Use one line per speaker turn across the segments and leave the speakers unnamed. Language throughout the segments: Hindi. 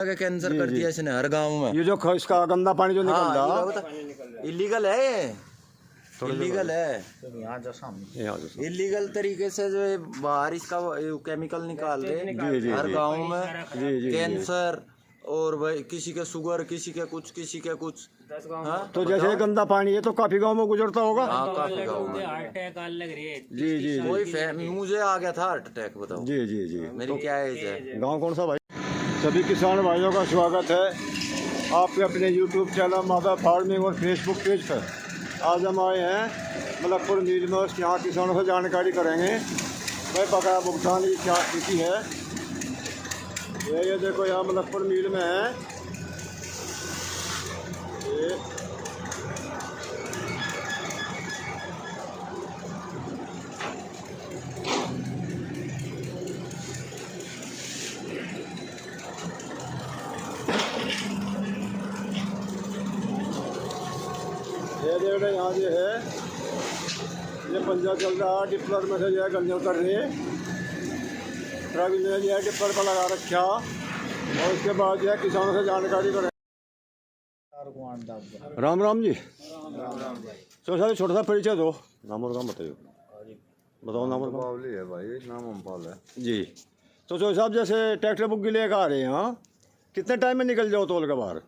कैंसर कर दिया इसने हर गांव में।
ये जो इसका गंदा पानी जो निकल रहा
इलीगल है, ये इलीगल है। इलीगल तरीके से जो बाहर इसका केमिकल निकाल रहे हर गांव में। कैंसर और भाई किसी के शुगर, किसी के कुछ, किसी के कुछ।
तो जैसे गंदा पानी है तो काफी गांव में गुजरता होगा।
काफी गांव में
हार्ट अटैक आने लग रही है।
जी
कोई मुझे आ गया था हार्ट अटैक, बताओ।
जी
मेरी क्या एज है?
गाँव कौन सा भाई? सभी किसान भाइयों का स्वागत है आपके अपने यूट्यूब चैनल मादा फार्मिंग और फेसबुक पेज पर। आज हम आए हैं मलकपुर मील में, यहाँ किसानों से जानकारी करेंगे भाई बकाया भुगतान की क्या स्थिति है। ये देखो यहाँ मलकपुर मील में है ये देख रहे यहाँ जो है ये पंजा चल रहा है। डिप्लर में से जो है गन्ने उतर रही है, ट्रक ने जो है डिप्लर पर लगा रखा और उसके बाद जो है किसानों से जानकारी करें। राम राम जी। तो सर छोटा सा परिचय दो, नाम और काम बताइए। बताओ नाम और काम।
है भाई, नाम अम्पाल है
जी। तो जो साहब जैसे ट्रैक्टर बुक के लेकर आ रहे हैं यहाँ, कितने टाइम में निकल जाओ तोल के बाहर?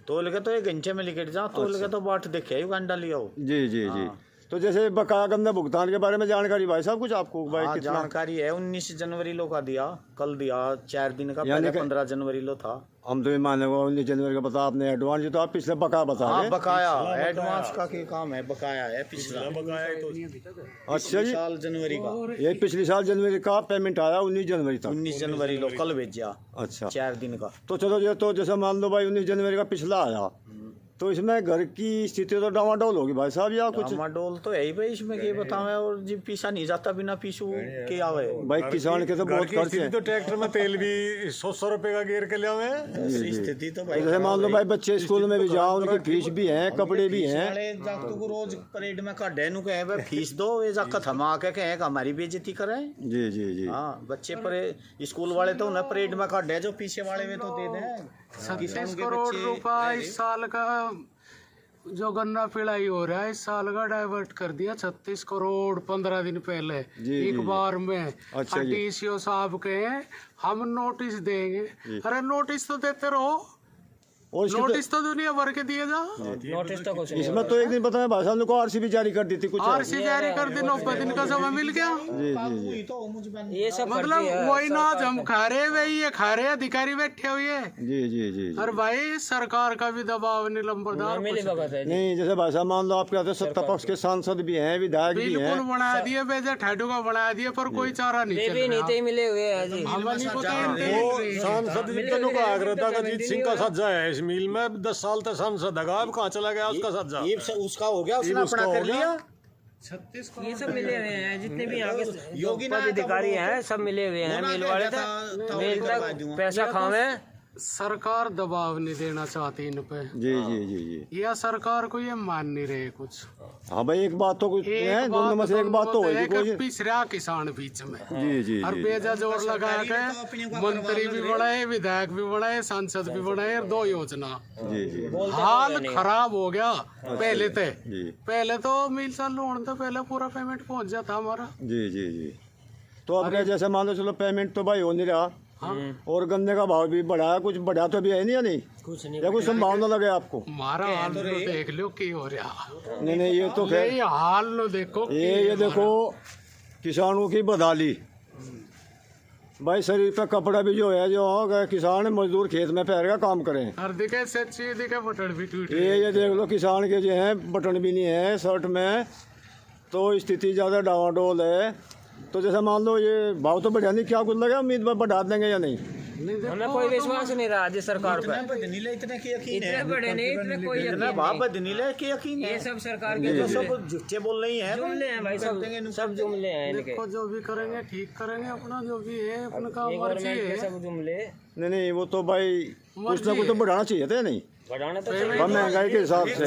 तोल के तो 1 घंटे में लेकर जाओ, तोल के तो बाट देखे युगांडा लिया।
जी। तो जैसे बकाया गन्ना भुगतान के बारे में जानकारी भाई साहब कुछ आपको भाई कितना
जानकारी है? 19 जनवरी लो का दिया, कल दिया 4 दिन का, पहले 15 जनवरी लो था।
हम तो ये मानेगा 19 जनवरी का बता आपने एडवांस, जो तो आप पिछले बकाया बता रहे हैं।
बकाया एडवांस का क्या काम है? बकाया है पिछला बकाया तो।
अच्छा जी,
साल जनवरी का,
ये पिछले साल जनवरी का पेमेंट आया 19 जनवरी तक।
19 जनवरी लो कल भेजा। अच्छा 4 दिन का।
तो चलो ये तो जैसे मान लो भाई 19 जनवरी का पिछला आया, तो इसमें घर की स्थिति तो डामाडोल होगी भाई साहब या कुछ?
डामाडोल तो है ही भाई, इसमें क्या बतावे। और जी पीसा नहीं जाता बिना पीसू के आवे
भाई। किसान के तो बहुत खर्च है।
तो ट्रैक्टर में तेल भी 100 रुपए का गिर के ले आवे।
स्थिति तो भाई
जैसे मान लो भाई बच्चे स्कूल में भी जाओ, उनकी फीस भी है, कपड़े भी हैं।
जागतू को रोज परेड में काढ़े नु कहे भाई फीस दो, ये जाकर थमा के कहे हमारी बेइज्जती करें।
जी।
हाँ बच्चे पर स्कूल वाले तो उन्हें परेड में काढ़े, जो पीछे वाले में तो दे दें।
36 करोड़ रुपए इस साल का जो गन्ना पिलाई हो रहा है, इस साल का डाइवर्ट कर दिया 36 करोड़ 15 दिन पहले एक बार में।
अच्छा
डीसीओ साहब कहे हम नोटिस देंगे। अरे नोटिस तो देते रहो,
और
नोटिस तो दुनिया भर के दिए जा।
नोटिस तो कुछ
इसमें तो एक दिन बताया भाई साहब को आरसी भी जारी कर दी थी कुछ।
आरसी जारी कर दी, 90 दिन का समय मिल गया।
ये सब
मतलब वही ना हम खा रहे, वही ये खा रहे, अधिकारी बैठे हुए हैं।
जी।
और भाई सरकार का भी दबाव नहीं लंबरदार
नहीं। जैसे भाई साहब मान लो आपके यहाँ सत्ता पक्ष के सांसद भी हैं, विधायक भी हैं,
बिल्कुल बना दिए, बेजा ठाडू का बना दिए, पर कोई चारा नहीं चल रहा।
नीति मिले हुए हैं जी।
सांसद का आग्रह का जीत सिंह का सज्जा है इस मील में। 10 साल तक सांसद है, अब कहाँ चला गया उसका सज्जा?
उसका हो गया, उसने अपना कर लिया।
36
ये सब मिले हुए हैं, जितने भी आगे योगी अधिकारी हैं सब मिले हुए हैं। मिल वाले तक मिल तक पैसा खावे।
सरकार दबाव नहीं देना चाहती इन पे।
जी।
या सरकार को ये मान नहीं रहे कुछ।
हाँ भाई एक बात तो कुछ है, दोनों में से एक बात तो होगी।
पिछड़ा किसान बीच में
जी।
और बेजा जोर लगा के मंत्री भी बढ़ाए, विधायक भी बढ़ाए, सांसद भी बढ़ाए, और 2 योजना।
जी।
हाल खराब हो गया। पहले तो मिल चालू होने तो पहले पूरा पेमेंट पहुंच जाता हमारा।
जी। तो अब क्या, जैसे मान लो चलो पेमेंट तो भाई हो नहीं रहा, और गन्ने का भाव भी बढ़ा, कुछ बढ़ा तो भी है नहीं या नहीं?
कुछ नहीं,
या कुछ संभावना लगे आपको?
हमारा हाल तो देख लो की हो रहा।
नहीं ये तो खैर
ये हाल लो देखो,
ये देखो किसानों की बदहाली भाई। शरीर पे कपड़ा भी जो है, जो किसान मजदूर खेत में पैर का काम करें,
हर दिखे सच्ची दिखे बटन भी टूट।
ये देख लो किसान के जो है बटन भी नहीं है शर्ट में, तो स्थिति ज़्यादा डावाडोल है। तो जैसे मान लो ये भाव तो बढ़ा नहीं, क्या कुछ लगा उम्मीद बढ़ा देंगे या नहीं?
हमें कोई विश्वास नहीं रहा जी सरकार पर।
इतने की यकीन है,
इतने बड़े नहीं, इतने कोई यकीन नहीं।
भाव बदनीले के यकीन है।
ये सब सरकार के
सब झूठे बोल रही है,
जुमले हैं भाई, सब जुमले हैं इनके।
देखो जो भी करेंगे ठीक करेंगे, अपना जो भी है अपना काम मर्जी है।
सब जुमले
नहीं वो तो भाई कुछ ना कुछ तो बढ़ाना चाहिए था नहीं?
बढ़ाना तो
वह महंगाई के हिसाब से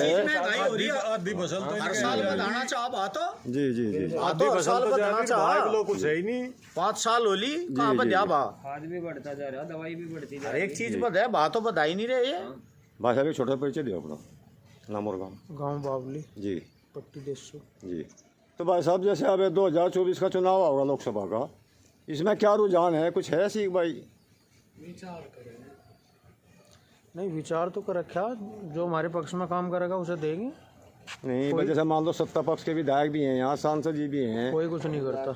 आधी फसल तो
हर साल बढ़ाना चाह बात
जी जी जी
आधी फसल तो जाएगी, भाग लो कुछ है ही नहीं।
5 साल होली कहाँ बढ़िया बा
खाद भी बढ़ता जा रहा, दवाई भी बढ़ती जा
हर
रही।
एक चीज बढ़े बात तो बता ही नहीं रहे ये
भाई साहब एक छोटा परिचय दियो अपना, नाम और गाँव।
गांव बावली
जी
पट्टी देशो।
जी। तो भाई साहब जैसे अब 2024 का चुनाव होगा लोकसभा का, इसमें क्या रुझान है, कुछ है सीख भाई?
नहीं विचार तो कर रखा, जो हमारे पक्ष में काम करेगा उसे देंगे।
नहीं भाई, जैसे मान लो सत्ता पक्ष के विधायक भी हैं यहाँ, सांसद जी भी हैं।
कोई कुछ नहीं करता,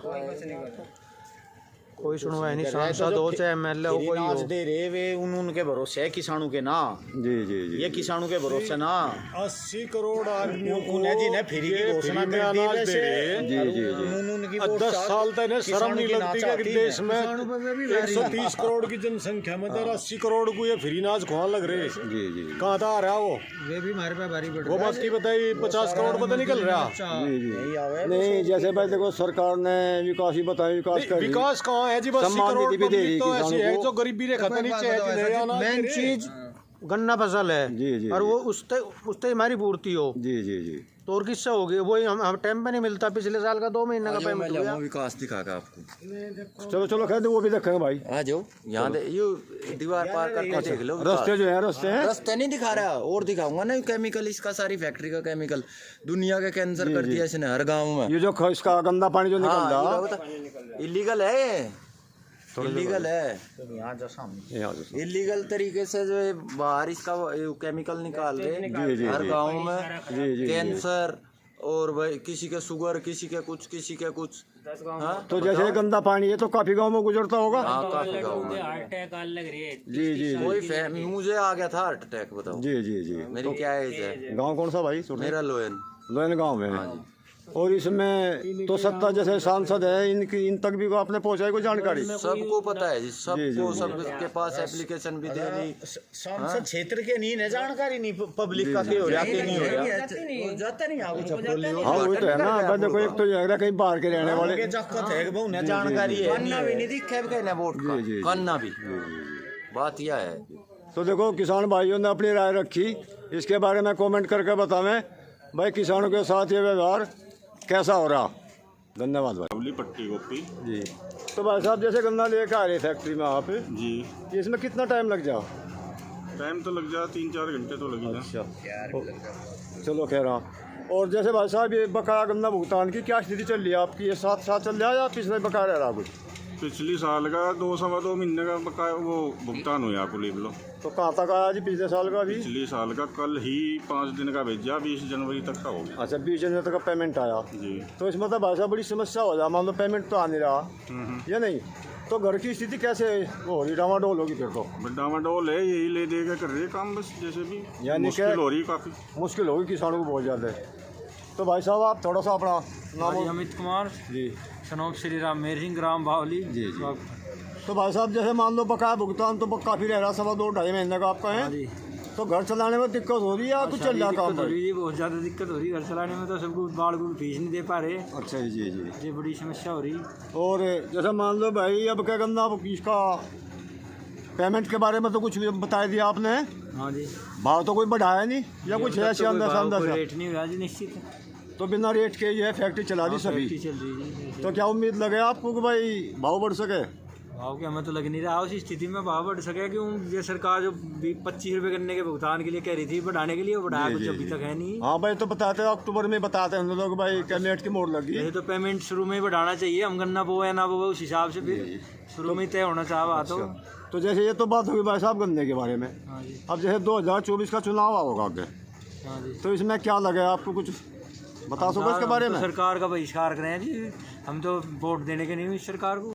कोई सुनवाई नहीं, सांसद हो चाहे एमएलए हो, कोई
नाच
हो।
दे रहे वे उनके भरोसे है किसानों के ना,
जी जी जी।
ये किसानों के भरोसे ना
80 करोड़ आदमियों को
उन्हें जी ने फ्री की घोषणा
फ्री में
कर दी
अनाज
वैसे।
दे रहे हैं।
जी जी जी।
उनकी
10 साल तक इन्हें शर्म नहीं लगती कि देश में
किसानों पे भी
130 करोड़ की जनसंख्या में 80 करोड़ को ये फ्री नाज खुआ लग रहे।
जी जी
कहाँ था आ रहा वो
वे भी हमारे पे भारी पड़
वो बात की बताई 50 करोड़ पता निकल रहा।
जी जी। नहीं जैसे भाई देखो सरकार ने विकास ही बताया, विकास कर
विकास कहाँ है जी? बस 80
सम्मान
करोड़
निधि भी दे रही
पब्लिक तो ऐसी
किसानों
है
को।
जो गरीबी रेखा से नीचे है, जिन्हें अनाज दे
मेन
रहे।
चीज गन्ना फसल है।
जी जी
और वो उससे हमारी पूर्ति हो,
जी जी जी।
तो और किससे होगी? वही हम टाइम पे नहीं मिलता, पिछले साल का 2 महीने का
मैं
पेमेंट
जाऊंगा विकास दिखागा आपको।
चलो चलो खैर वो भी देखेंगे भाई।
आ जाओ यहाँ ये दीवार पार करके देख लो।
रास्ते जो है रास्ते हैं।
रास्ता नहीं दिखा रहा, और दिखाऊंगा ना केमिकल, इसका सारी फैक्ट्री का केमिकल दुनिया का कैंसर कर दिया इसने हर गांव में।
ये जो इसका गंदा पानी जो निकल रहा
इलीगल है, ये इलीगल है।
यहाँ जैसा
यहाँ से।
इलीगल तरीके से जो है बाहर इसका केमिकल निकाल
जी,
रहे
जी,
हर
जी।
गांव में।
जी जी।
कैंसर और भाई किसी के शुगर, किसी के कुछ, किसी के कुछ। हाँ
तो जैसे गंदा पानी है तो काफी गांव में गुजरता होगा।
हाँ, काफी गाँव में।
हार्ट अटैक आने लग रही है।
जी जी जी।
मुझे आ गया था हार्ट अटैक, बताओ
जी जी जी।
मेरी क्या एज है?
गांव कौन सा भाई?
मेरा लोयन।
लोयन गांव में है। और इसमें तो सत्ता जैसे सांसद है, इन तक भी आपने पहुंचाई कोई जानकारी?
सबको पता है जी, सबको,
जी।
सबके पास एप्लीकेशन भी दे दी।
सांसद क्षेत्र के नहीं है जानकारी नहीं पब्लिक का के हो रहा के नहीं हो रहा
जाता नहीं आगे चप्पल
हाँ वही तो है ना। अब देखो एक तो ये कहीं बाहर के रहने वाले।
के जक्कत है बहु ने जानकारी है
कन्ना भी नहीं दिखे कहना वोट का,
जी, जी।
कन्ना भी। बात यह है।
तो देखो किसान भाइयों ने अपनी राय रखी, इसके बारे में कमेंट करके बतावें भाई किसानों के साथ ये व्यवहार कैसा हो रहा। धन्यवाद भाई।
अवली पट्टी गोपी
जी। तो भाई साहब जैसे गन्ना लेकर आ रहे फैक्ट्री में आप,
जी।
इसमें कितना टाइम लग जाओ?
टाइम तो लग जा 3-4 घंटे तो लगेगा।
अच्छा चलो कह रहा। और जैसे भाई साहब ये बकाया गन्ना भुगतान की क्या स्थिति चल रही है आपकी? ये साथ साथ चल रहा है या पिछले बकाया रह रहा कुछ?
पिछली साल का 2-2.25 महीने का बकाया वो भुगतान हुआ आपको ले लो।
तो कहाँ तक आया जी पिछले साल का भी?
पिछली साल का कल ही 5 दिन का भेजा, 20 जनवरी तक का हो गया।
अच्छा 20 जनवरी तक का पेमेंट आया।
जी।
तो इसमें तो भाई साहब बड़ी समस्या हो जाए, मान लो पेमेंट तो आ नहीं रहा या नहीं, तो घर की स्थिति कैसे हो रही? डामाडोल होगी फिर तो।
डामाडोल है, यही ले दे के कर रहे काम बस, जैसे भी
यानी
मुश्किल हो रही काफ़ी।
मुश्किल होगी किसानों को बहुत ज़्यादा। तो भाई साहब आप थोड़ा सा अपना नाम और-
अमित कुमार,
जी
सनोप श्री राम मेर सिंह, ग्राम बावली।
जी जी। तो भाई साहब जैसे मान लो बकाया भुगतान तो काफ़ी रह रहा, 2.5 महीने का आपका है, तो घर चलाने में दिक्कत हो रही है या कुछ चल रहा काम?
दिक्कत हो रही है, बहुत ज़्यादा दिक्कत हो रही है घर चलाने में। तो सबको बाढ़ को फीस नहीं दे पा रहे,
अच्छा जी जी।
ये बड़ी समस्या हो रही।
और जैसे मान लो भाई अब क्या करना, अब इसका पेमेंट के बारे में तो कुछ भी बता दिया आपने,
हाँ जी।
भाव तो कोई बढ़ाया नहीं या कुछ है ऐसे अंदर अंदर?
रेट नहीं हुआ जी निश्चित,
तो बिना रेट के ये फैक्ट्री चला दी सभी।
फैक्ट्री चल रही है।
तो क्या उम्मीद लगे आपको कि भाई भाव बढ़ सके?
भाव के हमें तो लग नहीं रहा उस स्थिति में भाव बढ़ सके, क्यों ये सरकार जो 25 रुपये करने के भुगतान के लिए कह रही थी बढ़ाने के लिए, वो बढ़ाया कुछ अभी तक है नहीं।
हाँ भाई तो बताते हैं अक्टूबर में बताते हैं हम लोग भाई कैबिनेट की मोड़ लगी।
ये तो पेमेंट शुरू में ही बढ़ाना चाहिए, हम गन्ना बोए ना बोए उस हिसाब से फिर शुरू में ही तय होना चाह बात हो।
तो जैसे ये तो बात हुई भाई साहब गन्ने के बारे में,
हाँ जी।
अब जैसे 2024 का चुनाव होगा आगे,
हाँ जी।
तो इसमें क्या लगे आपको, कुछ बता सको इसके बारे
हम
में?
तो सरकार का बहिष्कार करें जी, हम तो वोट देने के नहीं हुई सरकार को।